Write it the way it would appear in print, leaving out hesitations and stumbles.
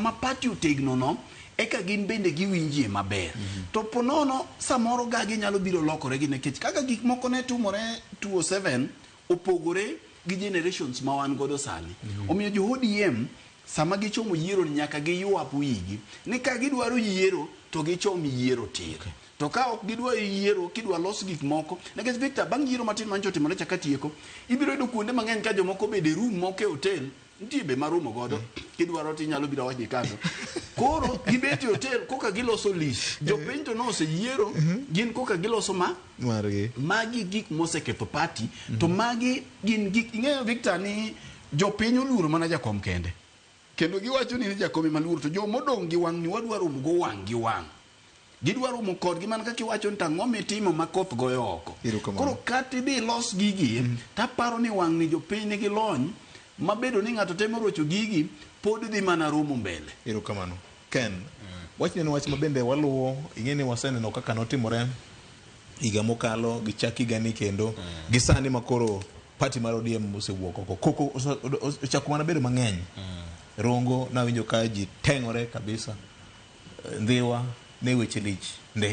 sama party otegno no eka gin bende giwinjie maber to ponono samoro ga ginyalo biro lokore gi nekech kaka gik moko ne tumore 207 opogore gi generations ma wan godo sani omiyo jo ODM sama gichomo yiero nyaka giyuap wigi ni ka gidwaro yiero to gichom yiero tir to ka ok gidwa yiero kidwa los gik moko nekech Victor bang' yiero matin mancho timore chaka tieko ibiro yudo kuonde mang'eny ka jomoko bede room moko e hotel nitie be marumo godo kidwaro tinyalo biro wachi kando koro gibeti hotel koka giloso list jopiny to no oseyiero gin koka giloso magi gik moseketho party to magi gin gik ing'eyo Victor ni jopiny oluoro mana jakom kende kendo giwacho ni jakom maluor to jomodong' gi wang' ni wadwaro go wang' gi wang' gidwaro mo kodgi man kaka iwacho ni tang'o mitimo makoth goyo oko koro kati bi los gigi taparo ni wang' ni jopiny nigi lony mabedo ni ng'ato temo rocho gigi pod dhi mana romo mbele. Erokamano. Ken, wach neno wach mabende waluwo ing'eni waseneno kaka notimore higa mokalo gichaki gani kendo gisani makoro party mar ODM osewuok oko koko ochako mana bedo mang'eny rongo na winjo ka ji teng'ore kabisa ndhiwa ne weche lich nde